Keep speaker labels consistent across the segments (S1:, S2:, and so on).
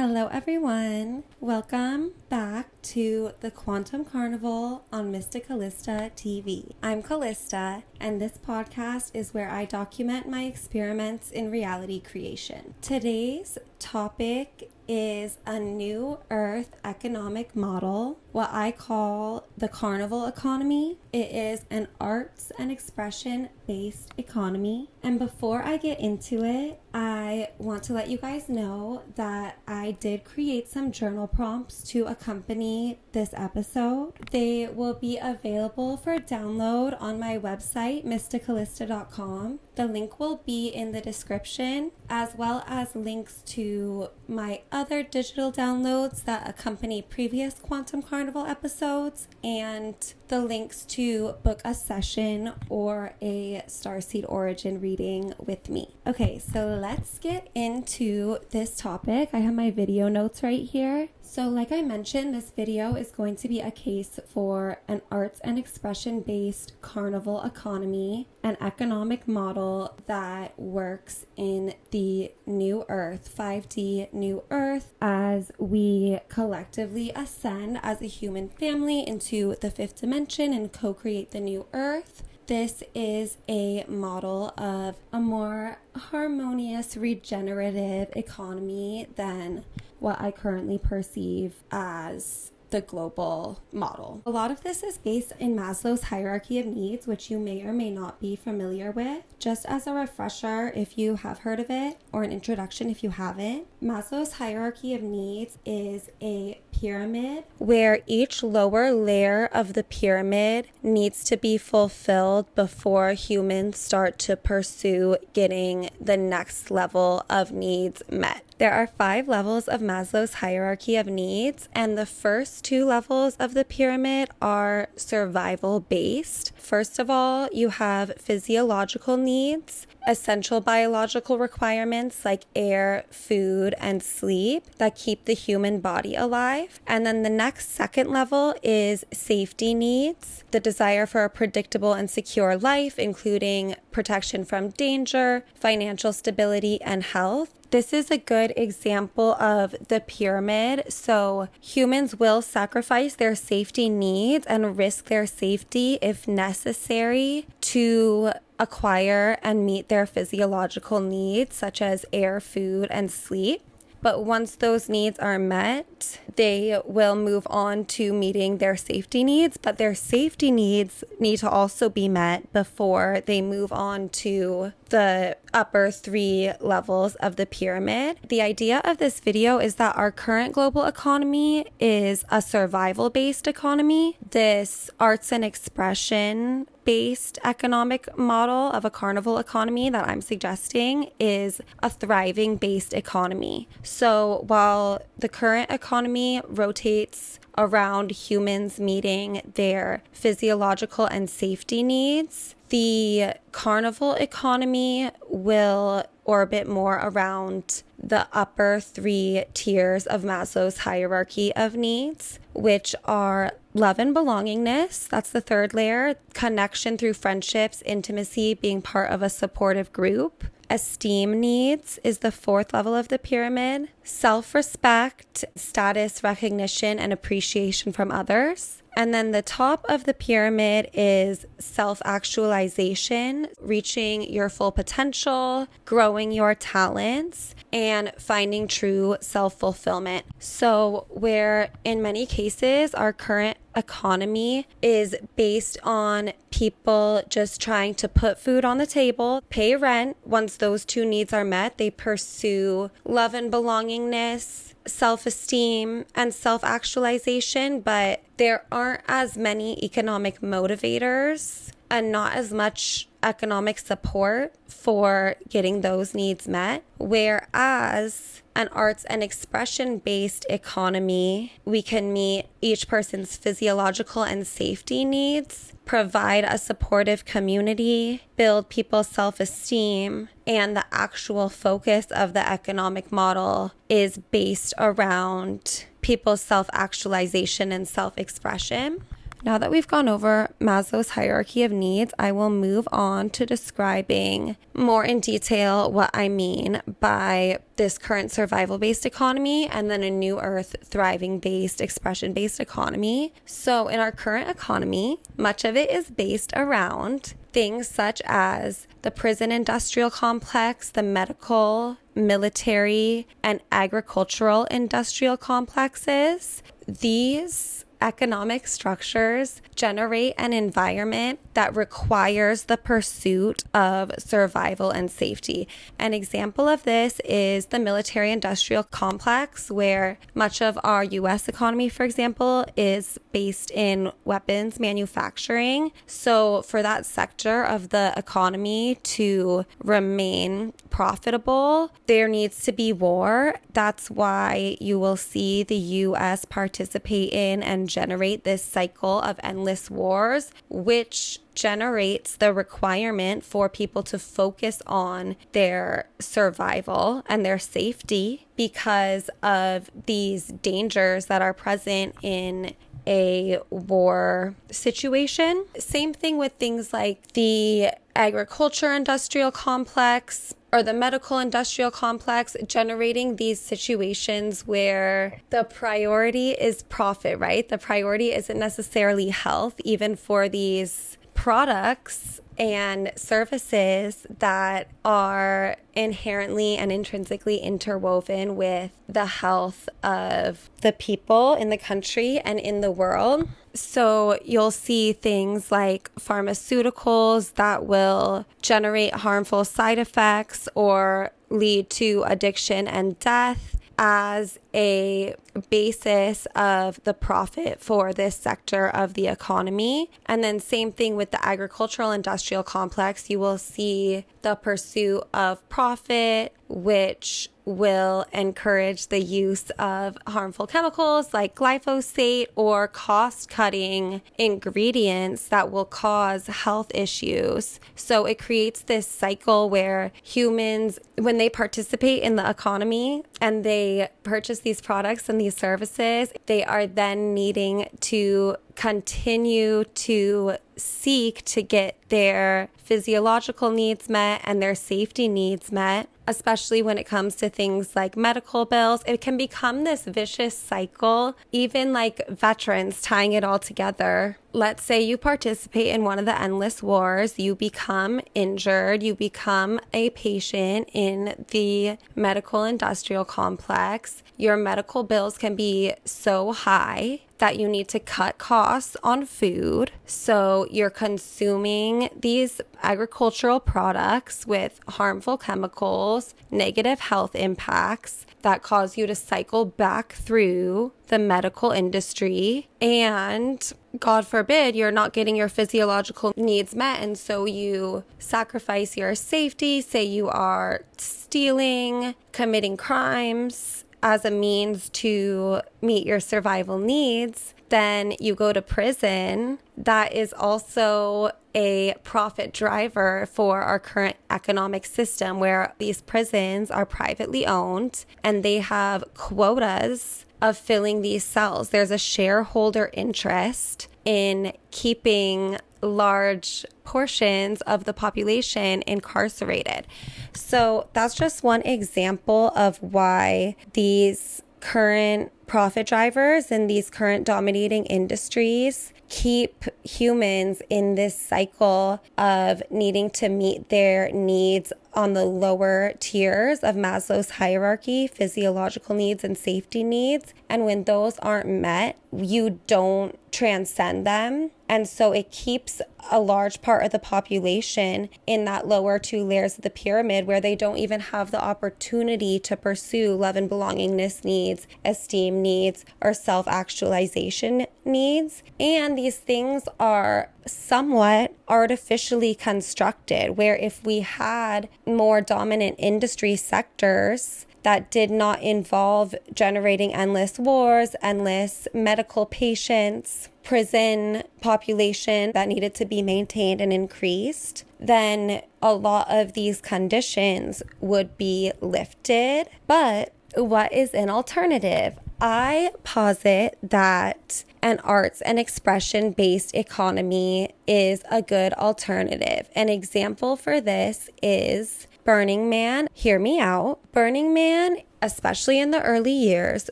S1: Hello everyone, welcome back to the Quantum Carnival on Mysticalista TV. I'm Calista, and this podcast is where I document my experiments in reality creation. Today's topic is a new earth economic model, what I call the Carnival Economy. It is an arts and expression based economy. And before I get into it, I want to let you guys know that I did create some journal prompts to accompany this episode. They will be available for download on my website, mysticalista.com. The link will be in the description, as well as links to my other digital downloads that accompany previous Quantum Carnival episodes, and the links to book a session or a Starseed Origin reading with me. Okay, so let's get into this topic. I have my video notes right here. So like I mentioned, this video is going to be a case for an arts and expression based carnival economy, an economic model that works in the new earth, 5D new earth, as we collectively ascend as a human family into the fifth dimension and co-create the new earth. This is a model of a more harmonious, regenerative economy than what I currently perceive as the global model. A lot of this is based in Maslow's Hierarchy of Needs, which you may or may not be familiar with. Just as a refresher, if you have heard of it, or an introduction if you haven't, Maslow's Hierarchy of Needs is a pyramid where each lower layer of the pyramid needs to be fulfilled before humans start to pursue getting the next level of needs met. There are 5 levels of Maslow's Hierarchy of Needs, and the first 2 levels of the pyramid are survival-based. First of all, you have physiological needs, essential biological requirements like air, food, and sleep that keep the human body alive. And then the next second level is safety needs, the desire for a predictable and secure life, including protection from danger, financial stability, and health. This is a good example of the pyramid. So humans will sacrifice their safety needs and risk their safety if necessary to acquire and meet their physiological needs, such as air, food, and sleep. But once those needs are met, they will move on to meeting their safety needs. But their safety needs need to also be met before they move on to the upper 3 levels of the pyramid. The idea of this video is that our current global economy is a survival-based economy. This arts and expression based economic model of a carnival economy that I'm suggesting is a thriving based economy. So while the current economy rotates around humans meeting their physiological and safety needs, the carnival economy will orbit more around the upper 3 tiers of Maslow's Hierarchy of Needs, which are love and belongingness, that's the 3rd layer, connection through friendships, intimacy, being part of a supportive group. Esteem needs is the 4th level of the pyramid. Self-respect, status, recognition, and appreciation from others. And then the top of the pyramid is self-actualization, reaching your full potential, growing your talents, and finding true self-fulfillment. So where in many cases our current economy is based on people just trying to put food on the table, pay rent. Once those 2 needs are met, they pursue love and belongingness, self-esteem, and self-actualization, but there aren't as many economic motivators and not as much economic support for getting those needs met. Whereas an arts and expression based economy, we can meet each person's physiological and safety needs, provide a supportive community, build people's self-esteem, and the actual focus of the economic model is based around people's self-actualization and self-expression. Now that we've gone over Maslow's hierarchy of needs, I will move on to describing more in detail what I mean by this current survival-based economy and then a new earth thriving-based, expression-based economy. So in our current economy, much of it is based around things such as the prison industrial complex, the medical, military, and agricultural industrial complexes. These economic structures generate an environment that requires the pursuit of survival and safety. An example of this is the military industrial complex, where much of our US economy, for example, is based in weapons manufacturing. So for that sector of the economy to remain profitable, there needs to be war. That's why you will see the US participate in and generate this cycle of endless wars, which generates the requirement for people to focus on their survival and their safety because of these dangers that are present in a war situation. Same thing with things like the agriculture industrial complex or the medical industrial complex, generating these situations where the priority is profit, right? The priority isn't necessarily health, even for these products and services that are inherently and intrinsically interwoven with the health of the people in the country and in the world. So you'll see things like pharmaceuticals that will generate harmful side effects or lead to addiction and death as a basis of the profit for this sector of the economy. And then same thing with the agricultural industrial complex. You will see the pursuit of profit, which will encourage the use of harmful chemicals like glyphosate or cost-cutting ingredients that will cause health issues. So it creates this cycle where humans, when they participate in the economy and they purchase these products and these services, they are then needing to continue to seek to get their physiological needs met and their safety needs met, especially when it comes to things like medical bills. It can become this vicious cycle, even like veterans tying it all together. Let's say you participate in one of the endless wars, you become injured, you become a patient in the medical industrial complex. Your medical bills can be so high that you need to cut costs on food. So you're consuming these agricultural products with harmful chemicals, negative health impacts that cause you to cycle back through the medical industry. And God forbid, you're not getting your physiological needs met. And so you sacrifice your safety, say you are stealing, committing crimes as a means to meet your survival needs, then you go to prison. That is also a profit driver for our current economic system, where these prisons are privately owned and they have quotas of filling these cells. There's a shareholder interest in keeping large portions of the population incarcerated. So that's just one example of why these current profit drivers and these current dominating industries keep humans in this cycle of needing to meet their needs on the lower tiers of Maslow's hierarchy, physiological needs and safety needs. And when those aren't met, you don't transcend them. And so it keeps a large part of the population in that lower two layers of the pyramid, where they don't even have the opportunity to pursue love and belongingness needs, esteem needs, or self-actualization needs. And these things are somewhat artificially constructed, where if we had more dominant industry sectors that did not involve generating endless wars, endless medical patients, prison population that needed to be maintained and increased, then a lot of these conditions would be lifted. But what is an alternative? I posit that an arts and expression based economy is a good alternative. An example for this is Burning Man. Hear me out. Burning Man, especially in the early years,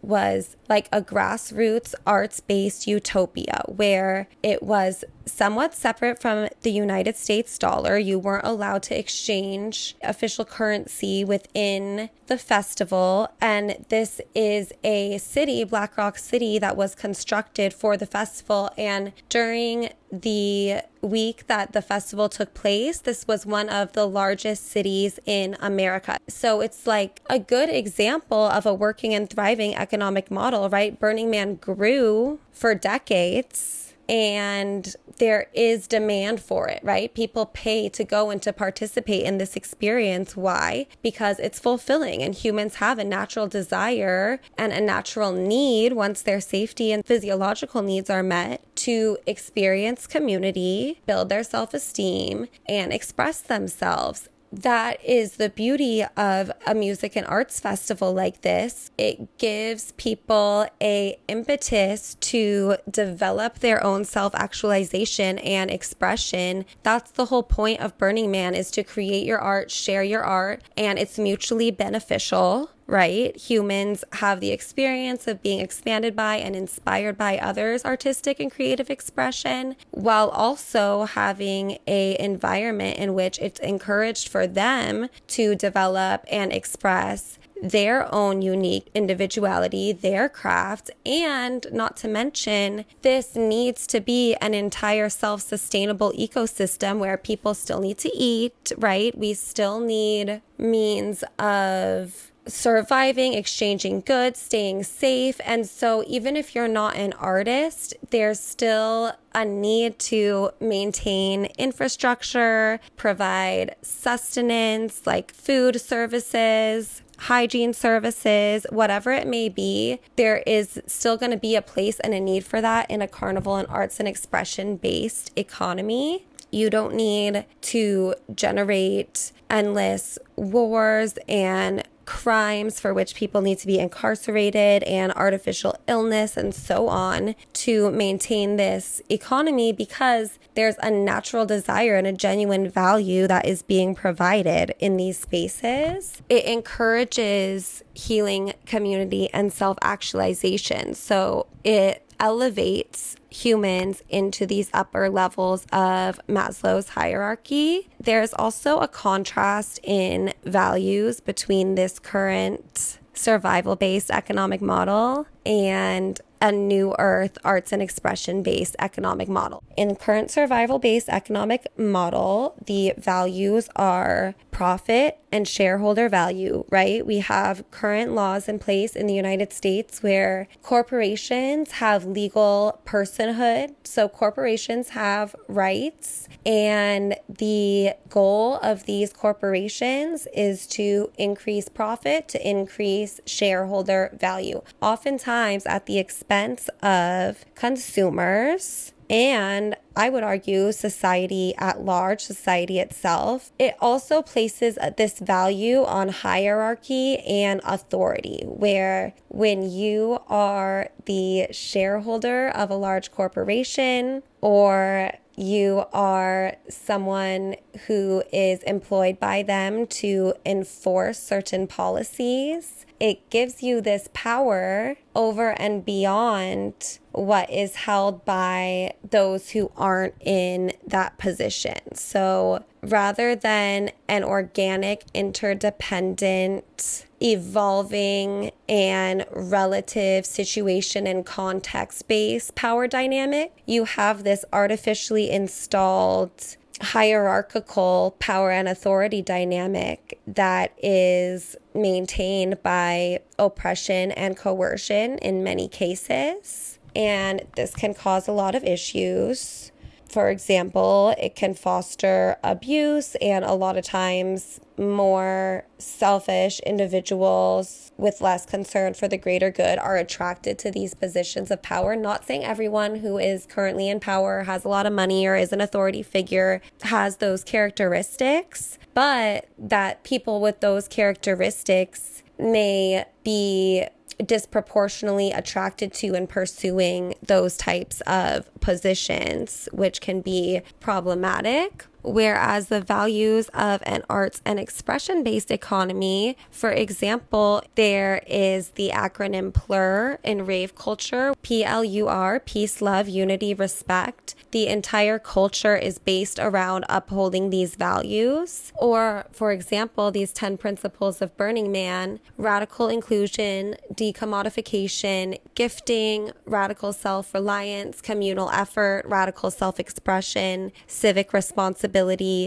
S1: was like a grassroots arts-based utopia where it was somewhat separate from the United States dollar. You weren't allowed to exchange official currency within the festival. And this is a city, Black Rock City, that was constructed for the festival. And during the week that the festival took place, this was one of the largest cities in America. So it's like a good example of a working and thriving economic model, right? Burning Man grew for decades and there is demand for it, right? People pay to go and to participate in this experience. Why? Because it's fulfilling, and humans have a natural desire and a natural need, once their safety and physiological needs are met, to experience community, build their self-esteem, and express themselves. That is the beauty of a music and arts festival like this. It gives people a impetus to develop their own self-actualization and expression. That's the whole point of Burning Man, is to create your art, share your art, and it's mutually beneficial. Right? Humans have the experience of being expanded by and inspired by others' artistic and creative expression, while also having an environment in which it's encouraged for them to develop and express their own unique individuality, their craft, and not to mention, this needs to be an entire self-sustainable ecosystem where people still need to eat, right? We still need means of surviving, exchanging goods, staying safe. And so even if you're not an artist, there's still a need to maintain infrastructure, provide sustenance, like food services, hygiene services, whatever it may be. There is still going to be a place and a need for that in a carnival and arts and expression based economy. You don't need to generate endless wars and crimes for which people need to be incarcerated, and artificial illness and so on, to maintain this economy, because there's a natural desire and a genuine value that is being provided in these spaces. It encourages healing, community, and self-actualization. So it elevates humans into these upper levels of Maslow's hierarchy. There's also a contrast in values between this current survival-based economic model and a new earth arts and expression based economic model. In current survival-based economic model, the values are profit and shareholder value, right? We have current laws in place in the United States where corporations have legal personhood. So corporations have rights, and the goal of these corporations is to increase profit, to increase shareholder value, oftentimes at the expense of consumers, and I would argue society at large, society itself. It also places this value on hierarchy and authority, where when you are the shareholder of a large corporation, or you are someone who is employed by them to enforce certain policies, it gives you this power over and beyond what is held by those who aren't in that position. So rather than an organic, interdependent, evolving, and relative situation and context-based power dynamic, you have this artificially installed hierarchical power and authority dynamic that is maintained by oppression and coercion in many cases. And this can cause a lot of issues. For example, it can foster abuse, and a lot of times more selfish individuals with less concern for the greater good are attracted to these positions of power. Not saying everyone who is currently in power, has a lot of money, or is an authority figure has those characteristics, but that people with those characteristics may be disproportionately attracted to and pursuing those types of positions, which can be problematic. Whereas the values of an arts and expression-based economy, for example, there is the acronym PLUR in rave culture, PLUR, peace, love, unity, respect. The entire culture is based around upholding these values. Or, for example, these 10 principles of Burning Man: radical inclusion, decommodification, gifting, radical self-reliance, communal effort, radical self-expression, civic responsibility,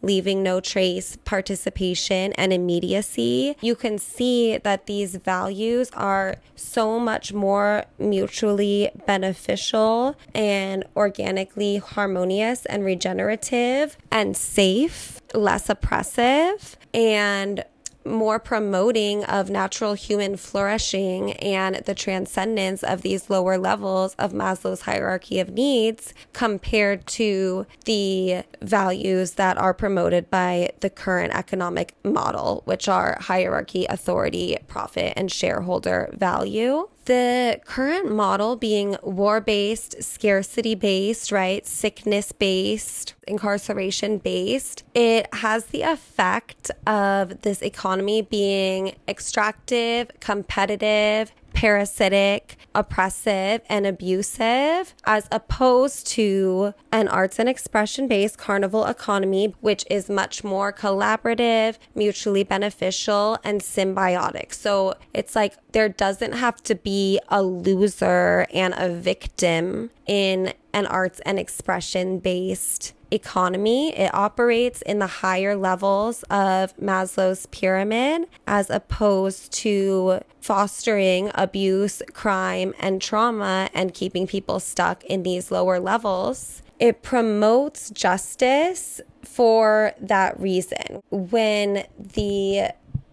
S1: leaving no trace, participation, and immediacy. You can see that these values are so much more mutually beneficial and organically harmonious and regenerative and safe, less oppressive, and more promoting of natural human flourishing and the transcendence of these lower levels of Maslow's hierarchy of needs compared to the values that are promoted by the current economic model, which are hierarchy, authority, profit, and shareholder value. The current model being war-based, scarcity-based, right, sickness-based, incarceration-based, it has the effect of this economy being extractive, competitive, parasitic, oppressive, and abusive, as opposed to an arts and expression-based carnival economy, which is much more collaborative, mutually beneficial, and symbiotic. So it's like there doesn't have to be a loser and a victim in an arts and expression-based economy. It operates in the higher levels of Maslow's pyramid as opposed to fostering abuse, crime, and trauma and keeping people stuck in these lower levels. It promotes justice for that reason. When the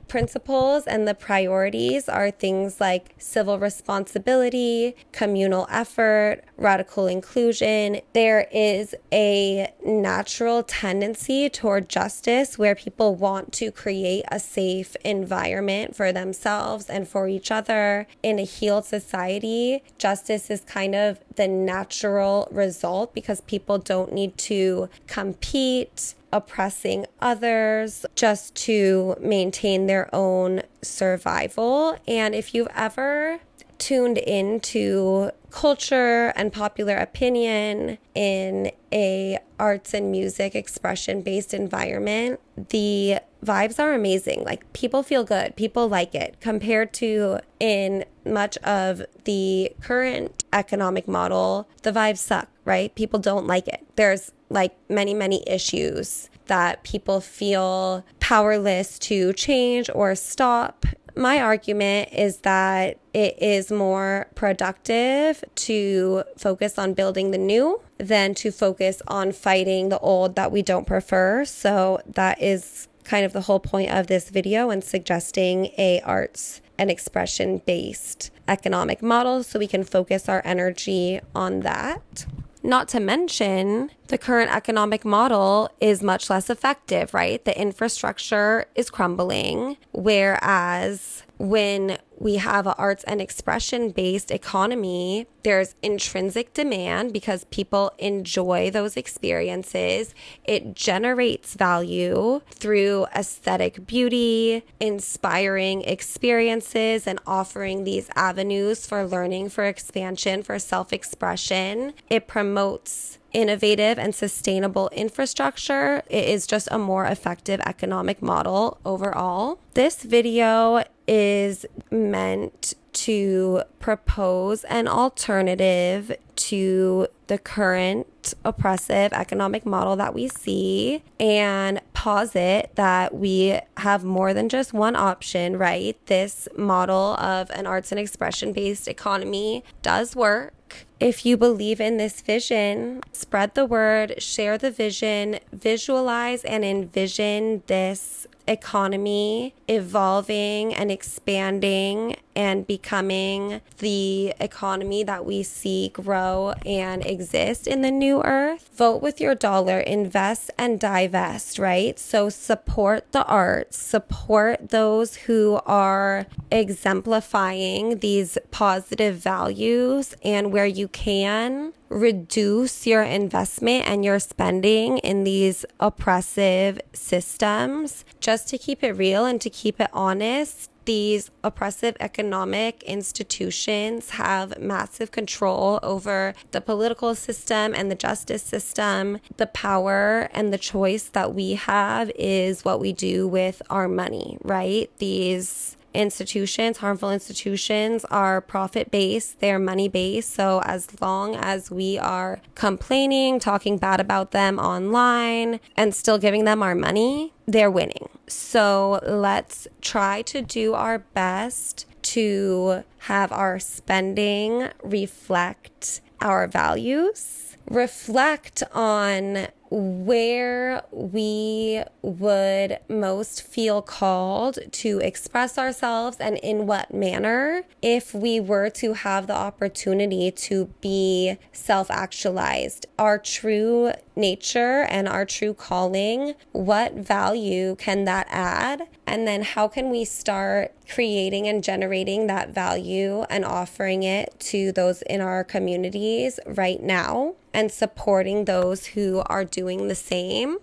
S1: principles and the priorities are things like civil responsibility, communal effort, radical inclusion, there is a natural tendency toward justice where people want to create a safe environment for themselves and for each other. In a healed society, justice is kind of the natural result because people don't need to compete, oppressing others just to maintain their own survival. And if you've ever tuned into culture and popular opinion in a arts and music expression based environment, the vibes are amazing. Like, people feel good, people like it, compared to in much of the current economic model, the vibes suck, right? People don't like it. There's like many issues that people feel powerless to change or stop. My argument is that it is more productive to focus on building the new than to focus on fighting the old that we don't prefer. So that is kind of the whole point of this video and suggesting a arts and expression based economic model so we can focus our energy on that. Not to mention, the current economic model is much less effective, right? The infrastructure is crumbling, whereas when we have an arts and expression-based economy, there's intrinsic demand because people enjoy those experiences. It generates value through aesthetic beauty, inspiring experiences, and offering these avenues for learning, for expansion, for self-expression. It promotes innovative and sustainable infrastructure. It is just a more effective economic model overall. This video is meant to propose an alternative to the current oppressive economic model that we see and posit that we have more than just one option, right? This model of an arts and expression based economy does work. If you believe in this vision, spread the word, share the vision, visualize and envision this economy evolving and expanding and becoming the economy that we see grow and exist in the new earth. Vote with your dollar, invest and divest, right? So support the arts, support those who are exemplifying these positive values, and where you can, reduce your investment and your spending in these oppressive systems. Just to keep it real and to keep it honest, these oppressive economic institutions have massive control over the political system and the justice system. The power and the choice that we have is what we do with our money, right? These institutions, harmful institutions, are profit-based, they're money-based. So as long as we are complaining, talking bad about them online, and still giving them our money, they're winning. So let's try to do our best to have our spending reflect our values, reflect on where we would most feel called to express ourselves and in what manner if we were to have the opportunity to be self-actualized. Our true nature and our true calling, what value can that add? And then how can we start creating and generating that value and offering it to those in our communities right now, and supporting those who are doing the same.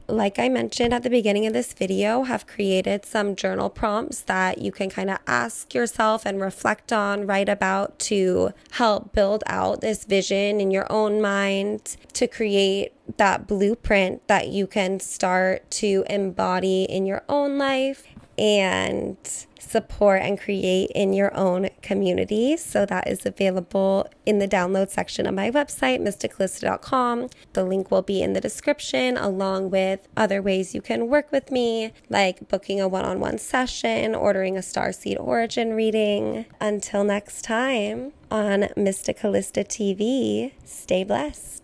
S1: Like I mentioned at the beginning of this video, have created some journal prompts that you can kind of ask yourself and reflect on, write about, to help build out this vision in your own mind, to create that blueprint that you can start to embody in your own life and support and create in your own community. So that is available in the download section of my website, Mysticalista.com. The link will be in the description, along with other ways you can work with me, like booking a one-on-one session, ordering a starseed origin reading. Until next time on Mysticalista TV, stay blessed.